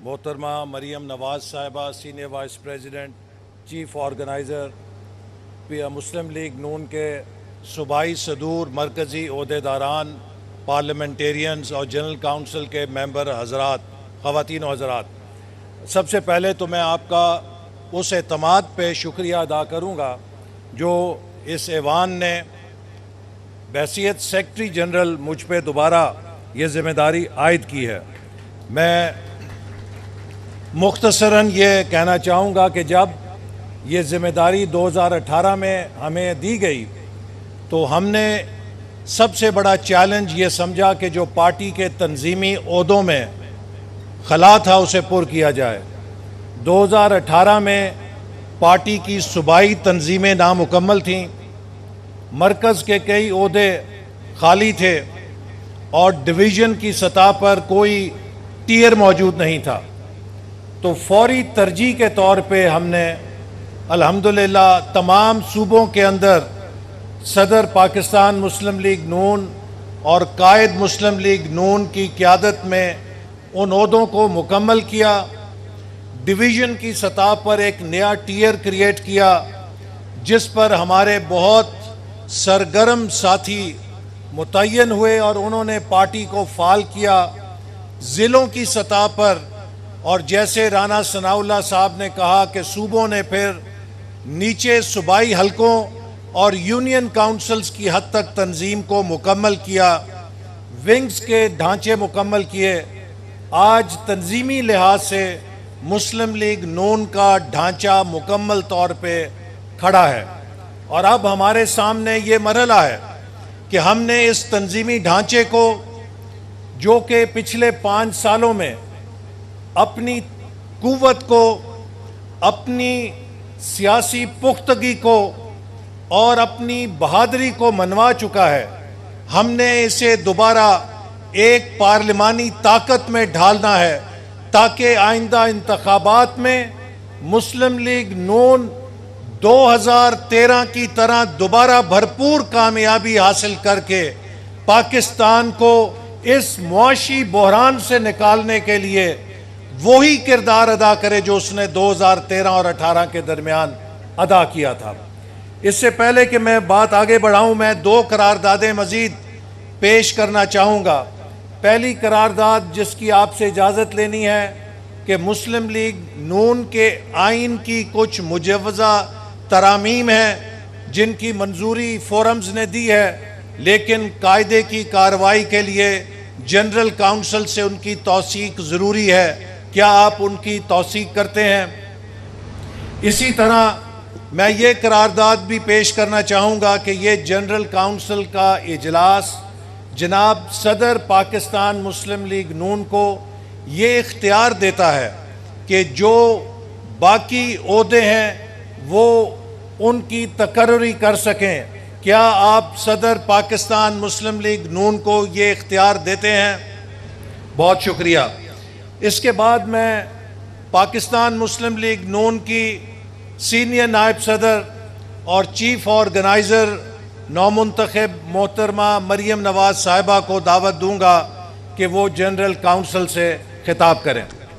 محترمہ مریم نواز صاحبہ، senior vice president, chief organiser Muslim League Noon کے صوبائی صدور، مرکزی عہدیداران، پارلیمنٹیرینز اور جنرل کاؤنسل کے ممبر حضرات، خواتین و حضرات، سب سے پہلے تو میں آپ کا اس اعتماد پہ شکریہ ادا کروں گا جو اس ایوان نے بحیثیت سیکرٹری جنرل مجھ پہ دوبارہ یہ ذمہ داری عائد کی ہے۔ میں مختصراً یہ کہنا چاہوں گا کہ جب یہ ذمہ داری 2018 میں ہمیں دی گئی تو ہم نے سب سے بڑا چیلنج یہ سمجھا کہ جو پارٹی کے تنظیمی عہدوں میں خلا تھا اسے پر کیا جائے۔ 2018 میں پارٹی کی صوبائی تنظیمیں نامکمل تھیں، مرکز کے کئی عہدے خالی تھے اور ڈویژن کی سطح پر کوئی ٹیئر موجود نہیں تھا۔ تو فوری ترجیح کے طور پہ ہم نے الحمدللہ تمام صوبوں کے اندر صدر پاکستان مسلم لیگ نون اور قائد مسلم لیگ نون کی قیادت میں ان عہدوں کو مکمل کیا، ڈویژن کی سطح پر ایک نیا ٹیئر کریٹ کیا جس پر ہمارے بہت سرگرم ساتھی متعین ہوئے اور انہوں نے پارٹی کو فعال کیا۔ ضلعوں کی سطح پر، اور جیسے رانا ثناء اللہ صاحب نے کہا کہ صوبوں نے پھر نیچے صوبائی حلقوں اور یونین کاؤنسلز کی حد تک تنظیم کو مکمل کیا، ونگز کے ڈھانچے مکمل کیے۔ آج تنظیمی لحاظ سے مسلم لیگ نون کا ڈھانچہ مکمل طور پہ کھڑا ہے، اور اب ہمارے سامنے یہ مرحلہ ہے کہ ہم نے اس تنظیمی ڈھانچے کو، جو کہ پچھلے 5 سالوں میں اپنی قوت کو، اپنی سیاسی پختگی کو اور اپنی بہادری کو منوا چکا ہے، ہم نے اسے دوبارہ ایک پارلیمانی طاقت میں ڈھالنا ہے تاکہ آئندہ انتخابات میں مسلم لیگ نون 2013 کی طرح دوبارہ بھرپور کامیابی حاصل کر کے پاکستان کو اس معاشی بحران سے نکالنے کے لیے وہی کردار ادا کرے جو اس نے 2013 اور 18 کے درمیان ادا کیا تھا۔ اس سے پہلے کہ میں بات آگے بڑھاؤں، میں 2 قراردادیں مزید پیش کرنا چاہوں گا۔ پہلی قرارداد جس کی آپ سے اجازت لینی ہے کہ مسلم لیگ نون کے آئین کی کچھ مجوزہ ترامیم ہیں جن کی منظوری فورمز نے دی ہے، لیکن قاعدے کی کارروائی کے لیے جنرل کاؤنسل سے ان کی توثیق ضروری ہے۔ کیا آپ ان کی توثیق کرتے ہیں؟ اسی طرح میں یہ قرارداد بھی پیش کرنا چاہوں گا کہ یہ جنرل کاؤنسل کا اجلاس جناب صدر پاکستان مسلم لیگ نون کو یہ اختیار دیتا ہے کہ جو باقی عہدے ہیں وہ ان کی تقرری کر سکیں۔ کیا آپ صدر پاکستان مسلم لیگ نون کو یہ اختیار دیتے ہیں؟ بہت شکریہ۔ اس کے بعد میں پاکستان مسلم لیگ نون کی سینئر نائب صدر اور چیف آرگنائزر نومنتخب محترمہ مریم نواز صاحبہ کو دعوت دوں گا کہ وہ جنرل کاؤنسل سے خطاب کریں۔